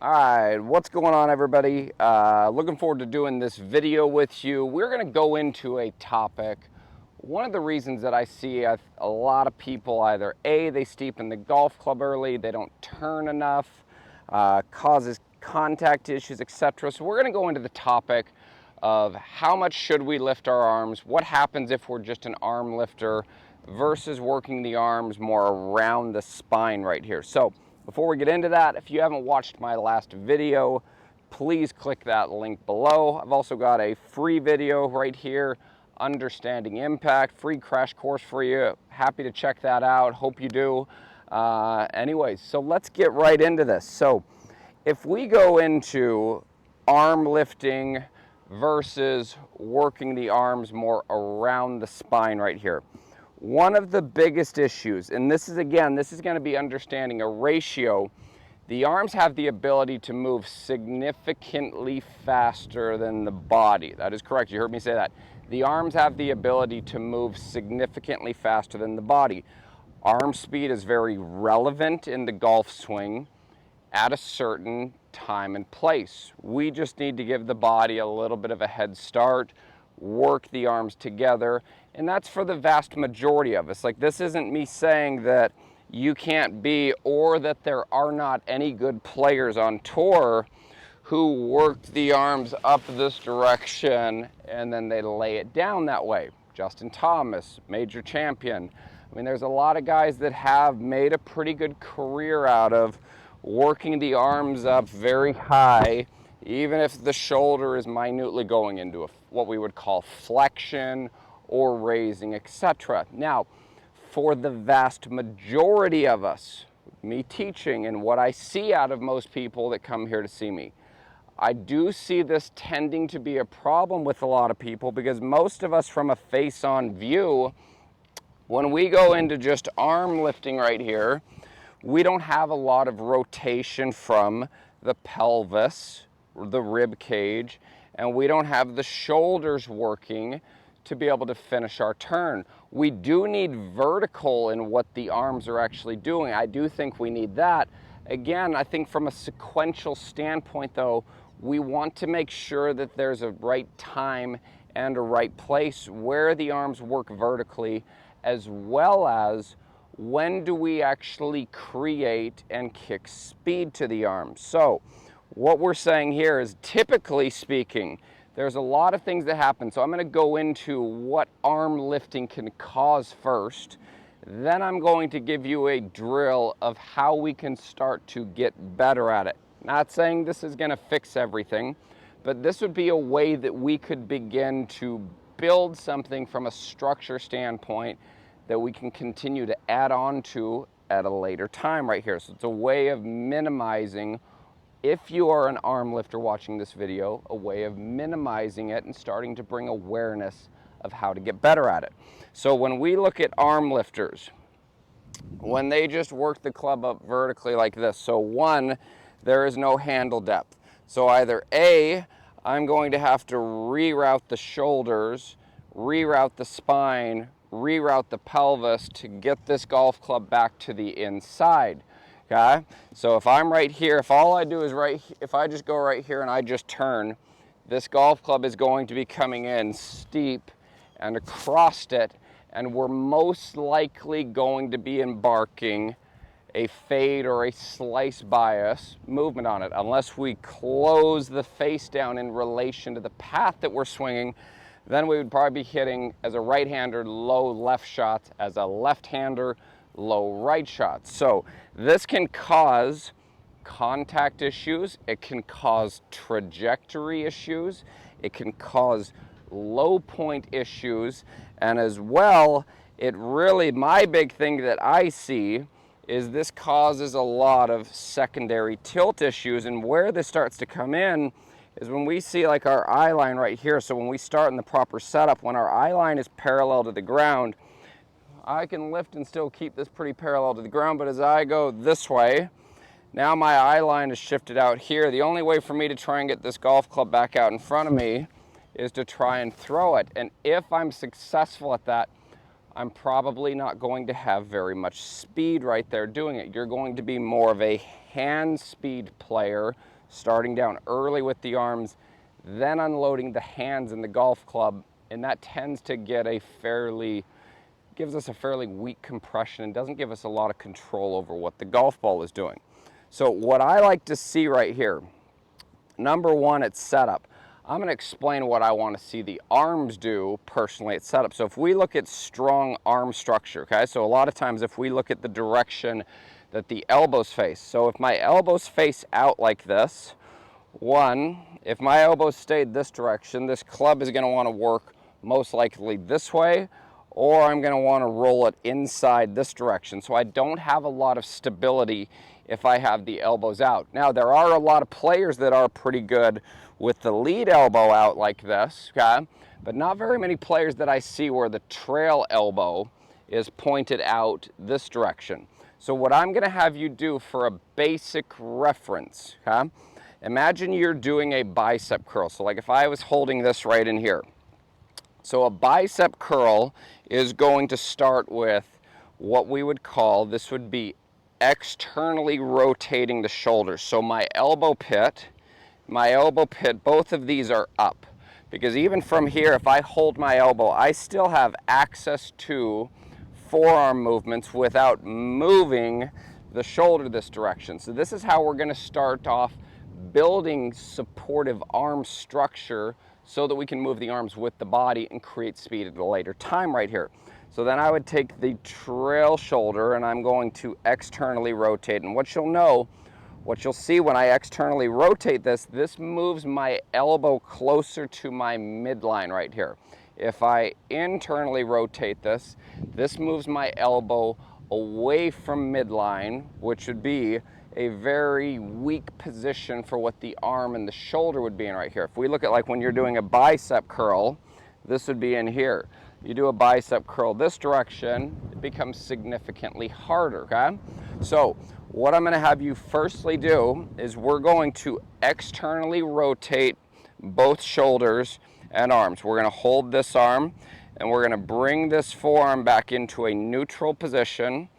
All right, what's going on, everybody? Looking forward to doing this video with you. We're going to go into a topic. One of the reasons that I see a lot of people either A, they steepen the golf club early, they don't turn enough, causes contact issues, etc. So we're going to go into the topic of how much should we lift our arms, what happens if we're just an arm lifter versus working the arms more around the spine right here. So before we get into that, if you haven't watched my last video, please click that link below. I've also got a free video right here, Understanding Impact, free crash course for you. Happy to check that out. Hope you do. Anyways, so let's get right into this. So if we go into arm lifting versus working the arms more around the spine right here, one of the biggest issues, and this is going to be understanding a ratio. The arms have the ability to move significantly faster than the body. That is correct. You heard me say that. The arms have the ability to move significantly faster than the body. Arm speed is very relevant in the golf swing at a certain time and place. We just need to give the body a little bit of a head start, work the arms together, and that's for the vast majority of us. Like, this isn't me saying that you can't be, or that there are not any good players on tour who worked the arms up this direction and then they lay it down that way. Justin Thomas, major champion. I mean, there's a lot of guys that have made a pretty good career out of working the arms up very high, even if the shoulder is minutely going into what we would call flexion or raising, etc. Now, for the vast majority of us, me teaching and what I see out of most people that come here to see me, I do see this tending to be a problem with a lot of people, because most of us, from a face-on view, when we go into just arm lifting right here, we don't have a lot of rotation from the pelvis, the rib cage, and we don't have the shoulders working to be able to finish our turn. We do need vertical in what the arms are actually doing. I do think we need that. Again, I think from a sequential standpoint, though, we want to make sure that there's a right time and a right place where the arms work vertically, as well as when do we actually create and kick speed to the arms. So what we're saying here is, typically speaking, there's a lot of things that happen. So I'm going to go into what arm lifting can cause first. Then I'm going to give you a drill of how we can start to get better at it. Not saying this is going to fix everything, but this would be a way that we could begin to build something from a structure standpoint that we can continue to add on to at a later time right here. So it's a way of minimizing, if you are an arm lifter watching this video, a way of minimizing it and starting to bring awareness of how to get better at it. So when we look at arm lifters, when they just work the club up vertically like this, so one, there is no handle depth. So either A, I'm going to have to reroute the shoulders, reroute the spine, reroute the pelvis to get this golf club back to the inside. Okay, so if I'm right here, if all I do is if I just go right here and I just turn, this golf club is going to be coming in steep and across it, and we're most likely going to be embarking a fade or a slice bias movement on it, unless we close the face down in relation to the path that we're swinging. Then we would probably be hitting, as a right-hander, low left shots, as a left-hander, low right shots. So this can cause contact issues, it can cause trajectory issues, it can cause low point issues, and as well, it really, my big thing that I see is this causes a lot of secondary tilt issues. And where this starts to come in is when we see like our eye line right here. So when we start in the proper setup, when our eye line is parallel to the ground, I can lift and still keep this pretty parallel to the ground, but as I go this way, now my eye line is shifted out here. The only way for me to try and get this golf club back out in front of me is to try and throw it. And if I'm successful at that, I'm probably not going to have very much speed right there doing it. You're going to be more of a hand speed player starting down early with the arms, then unloading the hands in the golf club, and that tends to get gives us a fairly weak compression and doesn't give us a lot of control over what the golf ball is doing. So what I like to see right here, number one, it's setup. I'm going to explain what I want to see the arms do personally at setup. So if we look at strong arm structure, okay, so a lot of times if we look at the direction that the elbows face, so if my elbows face out like this, one, if my elbows stayed this direction, this club is going to want to work most likely this way, or I'm going to want to roll it inside this direction. So I don't have a lot of stability if I have the elbows out. Now, there are a lot of players that are pretty good with the lead elbow out like this, okay? But not very many players that I see where the trail elbow is pointed out this direction. So what I'm going to have you do for a basic reference, okay? Imagine you're doing a bicep curl. So like if I was holding this right in here. So a bicep curl is going to start with what we would call, this would be externally rotating the shoulders. So my elbow pit, both of these are up. Because even from here, if I hold my elbow, I still have access to forearm movements without moving the shoulder this direction. So this is how we're going to start off building supportive arm structure so that we can move the arms with the body and create speed at a later time right here. So then I would take the trail shoulder and I'm going to externally rotate. And what you'll see when I externally rotate this, this moves my elbow closer to my midline right here. If I internally rotate this, this moves my elbow away from midline, which would be a very weak position for what the arm and the shoulder would be in right here. If we look at like when you're doing a bicep curl, this would be in here. You do a bicep curl this direction, it becomes significantly harder, okay? So what I'm gonna have you firstly do is we're going to externally rotate both shoulders and arms. We're gonna hold this arm and we're gonna bring this forearm back into a neutral position.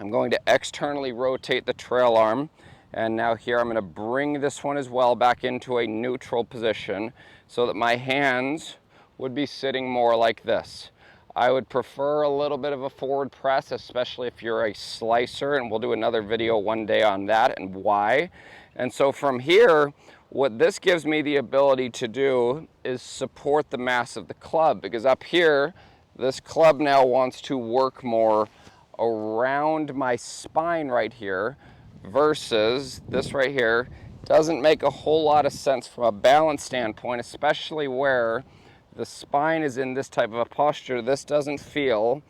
I'm going to externally rotate the trail arm, and now here I'm going to bring this one as well back into a neutral position so that my hands would be sitting more like this. I would prefer a little bit of a forward press, especially if you're a slicer, and we'll do another video one day on that and why. And so from here, what this gives me the ability to do is support the mass of the club, because up here, this club now wants to work more around my spine right here versus this right here doesn't make a whole lot of sense from a balance standpoint, especially where the spine is in this type of a posture. This doesn't feel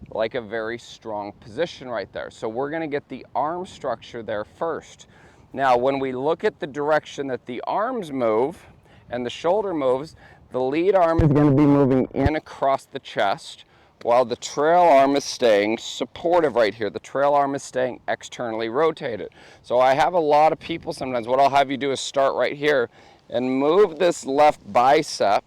like a very strong position right there. So we're going to get the arm structure there first. Now, when we look at the direction that the arms move and the shoulder moves, the lead arm is going to be moving in across the chest, while the trail arm is staying supportive right here. The trail arm is staying externally rotated. So I have a lot of people sometimes, what I'll have you do is start right here and move this left bicep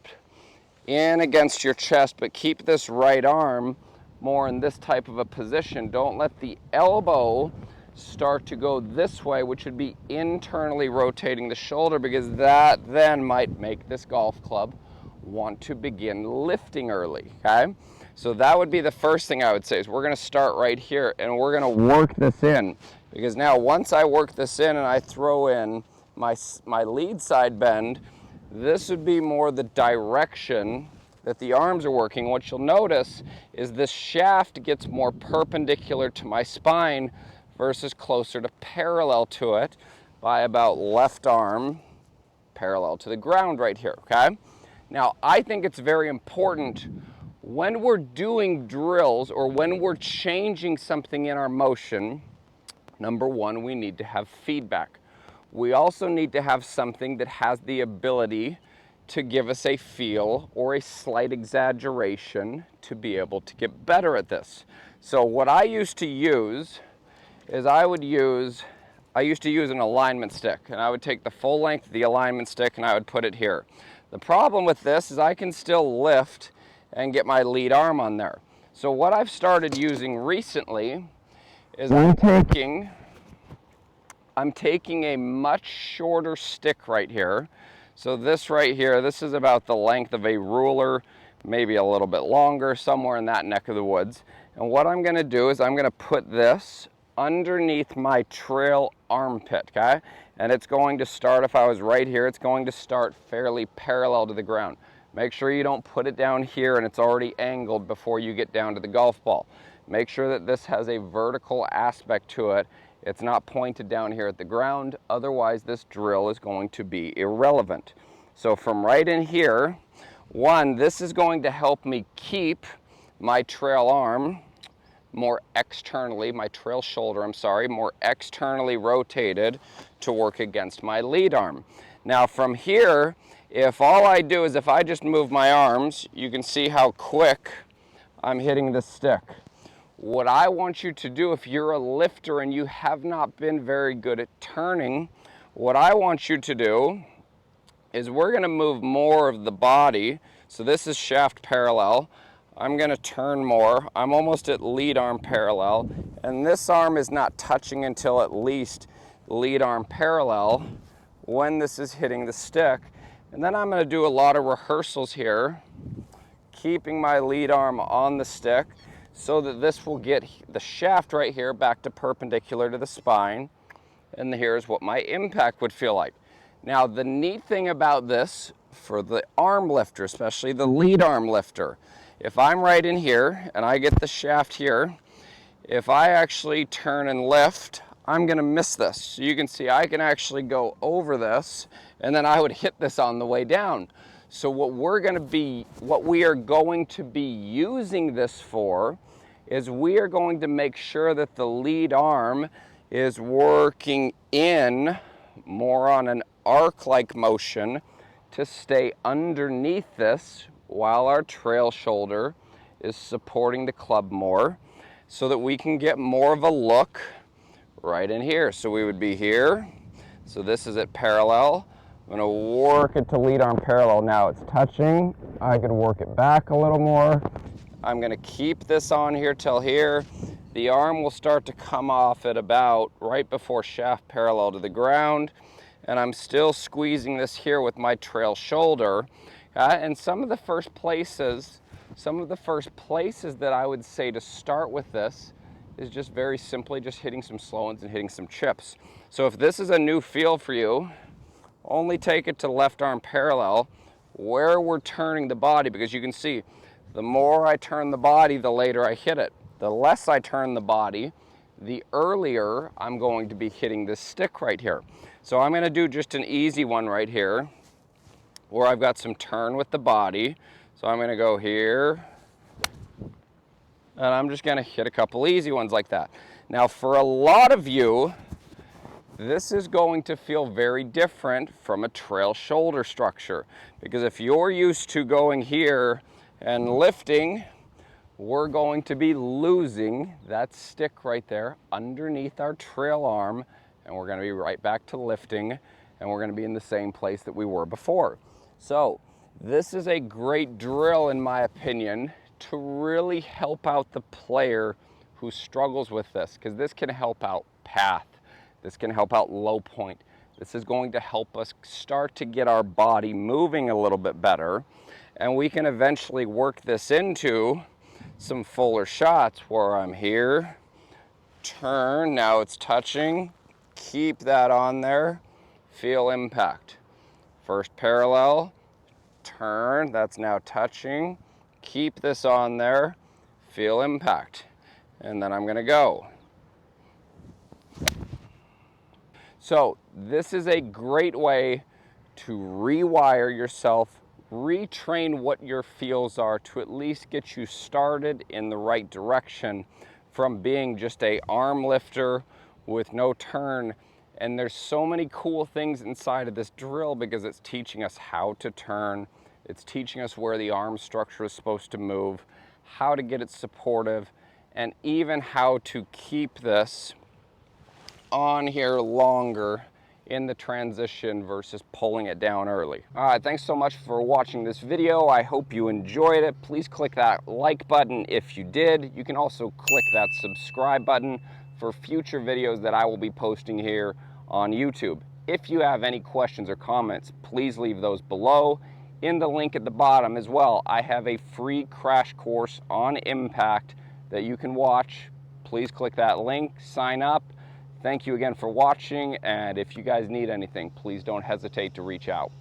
in against your chest, but keep this right arm more in this type of a position. Don't let the elbow start to go this way, which would be internally rotating the shoulder, because that then might make this golf club want to begin lifting early, okay? So that would be the first thing I would say is we're going to start right here and we're going to work this in, because now once I work this in and I throw in my lead side bend, this would be more the direction that the arms are working. What you'll notice is this shaft gets more perpendicular to my spine versus closer to parallel to it by about left arm parallel to the ground right here, okay? Now, I think it's very important when we're doing drills or when we're changing something in our motion, number one, we need to have feedback. We also need to have something that has the ability to give us a feel or a slight exaggeration to be able to get better at this. So what I used to use is I used to use an alignment stick, and I would take the full length of the alignment stick and I would put it here. The problem with this is I can still lift and get my lead arm on there. So what I've started using recently is I'm I'm taking a much shorter stick right here. So this right here, this is about the length of a ruler, maybe a little bit longer, somewhere in that neck of the woods. And what I'm gonna do is I'm gonna put this underneath my trail armpit, okay? And it's going to start, if I was right here, it's going to start fairly parallel to the ground. Make sure you don't put it down here and it's already angled before you get down to the golf ball. Make sure that this has a vertical aspect to it. It's not pointed down here at the ground, otherwise this drill is going to be irrelevant. So from right in here, one, this is going to help me keep my trail arm more externally, my trail shoulder, I'm sorry, more externally rotated to work against my lead arm. Now from here, if all I do is if I just move my arms, you can see how quick I'm hitting the stick. What I want you to do, if you're a lifter and you have not been very good at turning, what I want you to do is we're gonna move more of the body. So this is shaft parallel. I'm gonna turn more. I'm almost at lead arm parallel, and this arm is not touching until at least lead arm parallel when this is hitting the stick. And then I'm gonna do a lot of rehearsals here, keeping my lead arm on the stick so that this will get the shaft right here back to perpendicular to the spine. And here's what my impact would feel like. Now, the neat thing about this for the arm lifter, especially the lead arm lifter, if I'm right in here and I get the shaft here, if I actually turn and lift, I'm gonna miss this. So you can see I can actually go over this and then I would hit this on the way down. So what we are going to be using this for is we are going to make sure that the lead arm is working in more on an arc-like motion to stay underneath this while our trail shoulder is supporting the club more so that we can get more of a look right in here. So we would be here. So this is at parallel. I'm gonna work it to lead arm parallel. Now it's touching. I could work it back a little more. I'm gonna keep this on here till here. The arm will start to come off at about right before shaft parallel to the ground. And I'm still squeezing this here with my trail shoulder. And some of the first places that I would say to start with this is just very simply just hitting some slow-ins and hitting some chips. So if this is a new feel for you, only take it to left arm parallel where we're turning the body, because you can see the more I turn the body, the later I hit it. The less I turn the body, the earlier I'm going to be hitting this stick right here. So I'm gonna do just an easy one right here where I've got some turn with the body. So I'm gonna go here, and I'm just gonna hit a couple easy ones like that. Now for a lot of you, this is going to feel very different from a trail shoulder structure, because if you're used to going here and lifting, we're going to be losing that stick right there underneath our trail arm, and we're gonna be right back to lifting, and we're gonna be in the same place that we were before. So this is a great drill, in my opinion, to really help out the player who struggles with this, because this can help out path. This can help out low point. This is going to help us start to get our body moving a little bit better, and we can eventually work this into some fuller shots where I'm here, turn, now it's touching, keep that on there, feel impact. First parallel, turn, that's now touching, keep this on there, feel impact, and then I'm gonna go. So this is a great way to rewire yourself, retrain what your feels are to at least get you started in the right direction from being just a arm lifter with no turn. And there's so many cool things inside of this drill because it's teaching us how to turn, it's teaching us where the arm structure is supposed to move, how to get it supportive, and even how to keep this on here longer in the transition versus pulling it down early. All right, thanks so much for watching this video. I hope you enjoyed it. Please click that like button if you did. You can also click that subscribe button for future videos that I will be posting here on YouTube. If you have any questions or comments, please leave those below. In the link at the bottom as well, I have a free crash course on impact that you can watch. Please click that link, sign up. Thank you again for watching, and if you guys need anything, please don't hesitate to reach out.